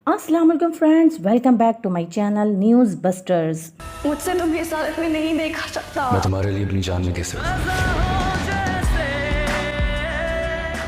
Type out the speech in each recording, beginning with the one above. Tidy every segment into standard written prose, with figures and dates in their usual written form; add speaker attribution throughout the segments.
Speaker 1: अस्सलाम वालेकुम friends, welcome back to my channel news busters.
Speaker 2: मुझसे तुम ये साल कोई नहीं देखा सकता।
Speaker 3: मैं तुम्हारे लिए अपनी जान में कैसे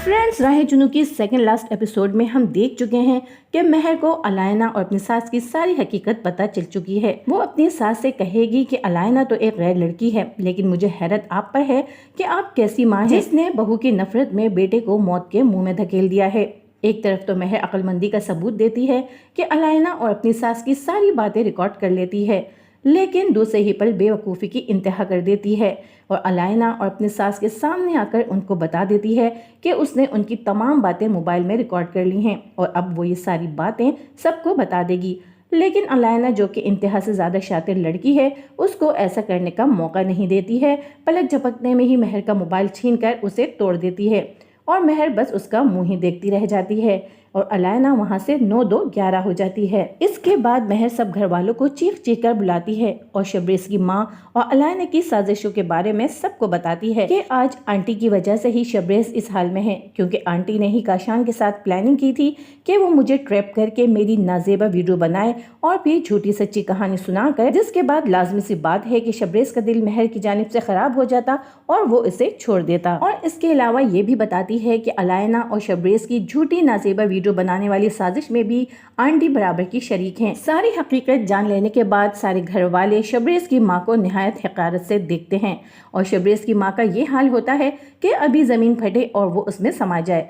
Speaker 1: फ्रेंड्स, राह जुनू की सेकंड लास्ट एपिसोड में हम देख चुके हैं कि महर को अलायना और अपनी सास की सारी हकीकत पता चल चुकी है। वो अपनी सास से कहेगी कि अलायना तो एक गैर लड़की है, लेकिन मुझे हैरत आप पर है कि आप कैसी माँ है जिसने बहू की नफरत में बेटे को मौत के मुंह में धकेल दिया है। एक तरफ तो महर अक्लमंदी का सबूत देती है कि अलायना और अपनी सास की सारी बातें रिकॉर्ड कर लेती है, लेकिन दूसरे ही पल बेवकूफ़ी की इंतहा कर देती है और अलायना और अपनी सास के सामने आकर उनको बता देती है कि उसने उनकी तमाम बातें मोबाइल में रिकॉर्ड कर ली हैं और अब वो ये सारी बातें सबको बता देगी। लेकिन अलायना, जो कि इंतहा से ज़्यादा शातिर लड़की है, उसको ऐसा करने का मौका नहीं देती है। पलक झपकने में ही महर का मोबाइल छीनकर उसे तोड़ देती है और महर बस उसका मुंह ही देखती रह जाती है और अलायना वहां से 9-2-11 हो जाती है। इसके बाद महर सब घर वालों को चीख चीख कर बुलाती है और शबरेज की माँ और अलायना की साजिशों के बारे में सबको बताती है कि आज आंटी की वजह से ही शबरेज इस हाल में है, क्योंकि आंटी ने ही काशान के साथ प्लानिंग की थी कि वो मुझे ट्रैप करके मेरी नाजेबा वीडियो बनाए और फिर झूठी सच्ची कहानी सुनाकर, जिसके बाद लाजमी सी बात है कि शबरेज का दिल महर की जानिब से खराब हो जाता और वो इसे छोड़ देता। और इसके अलावा ये भी बताती है कि अलायना और शबरेज की झूठी नाजेबा वीडियो बनाने वाली साजिश में भी आंटी बराबर की शरीक हैं। सारी हकीकत जान लेने के बाद सारे घर वाले शबरेज की माँ को निहायत हक़ारत से देखते हैं और शबरेज की माँ का ये हाल होता है कि अभी जमीन फटे और वो उसमें समा जाए।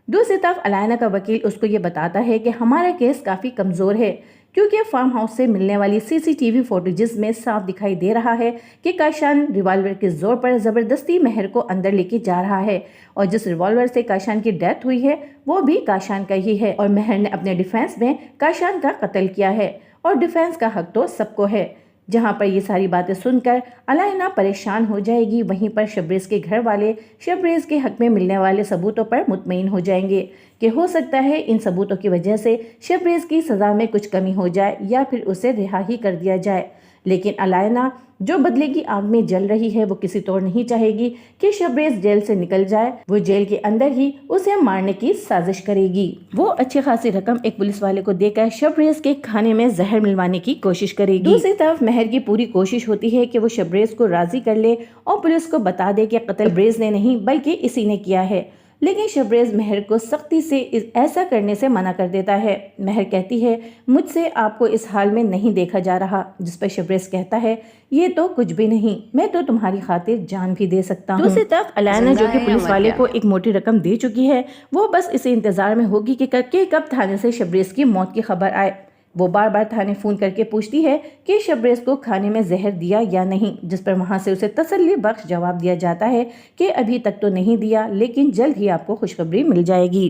Speaker 1: दूसरी तरफ अलायना का वकील उसको ये बताता है कि हमारा केस काफी कमजोर है, क्योंकि फार्म हाउस से मिलने वाली सीसीटीवी फुटेजेस में साफ दिखाई दे रहा है कि काशान रिवॉल्वर के जोर पर जबरदस्ती महर को अंदर लेके जा रहा है और जिस रिवॉल्वर से काशान की डेथ हुई है वो भी काशान का ही है और महर ने अपने डिफेंस में काशान का कत्ल किया है और डिफेंस का हक तो सबको है। जहां पर ये सारी बातें सुनकर अलायना परेशान हो जाएगी, वहीं पर शबरेज के घर वाले शबरेज के हक में मिलने वाले सबूतों पर मुतमईन हो जाएंगे कि हो सकता है इन सबूतों की वजह से शबरेज की सज़ा में कुछ कमी हो जाए या फिर उसे रिहा ही कर दिया जाए। लेकिन अलायना, जो बदले की आग में जल रही है, वो किसी तौर नहीं चाहेगी कि शबरेज जेल से निकल जाए। वो जेल के अंदर ही उसे मारने की साजिश करेगी। वो अच्छी खासी रकम एक पुलिस वाले को देकर शबरेज के खाने में जहर मिलवाने की कोशिश करेगी। दूसरी तरफ महर की पूरी कोशिश होती है कि वो शबरेज को राजी कर ले और पुलिस को बता दे कि कत्ल शबरेज ने नहीं बल्कि इसी ने किया है, लेकिन शबरेज महर को सख्ती से ऐसा करने से मना कर देता है। महर कहती है, मुझसे आपको इस हाल में नहीं देखा जा रहा, जिस पर शबरेज कहता है, ये तो कुछ भी नहीं, मैं तो तुम्हारी खातिर जान भी दे सकता हूँ। दूसरी तरफ अलायना, जो कि पुलिस वाले को एक मोटी रकम दे चुकी है, वो बस इसे इंतजार में होगी कि कब थाने से शबरेज की मौत की खबर आए। वो बार बार थाने फोन करके पूछती है कि शबरेज को खाने में जहर दिया या नहीं, जिस पर वहां से उसे तसल्ली बख्श जवाब दिया जाता है कि अभी तक तो नहीं दिया, लेकिन जल्द ही आपको खुशखबरी मिल जाएगी।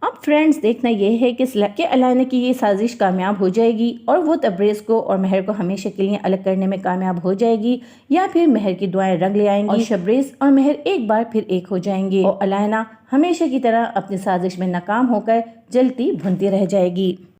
Speaker 1: अब फ्रेंड्स, देखना यह है कि अलायना की ये साजिश कामयाब हो जाएगी और वो तबरेज को और महर को हमेशा के लिए अलग करने में कामयाब हो जाएगी, या फिर महर की दुआएं रंग ले आएंगी और शबरेज और महर एक बार फिर एक हो जाएंगे और अलायना हमेशा की तरह अपनी साजिश में नाकाम होकर जलती भुनती रह जाएगी।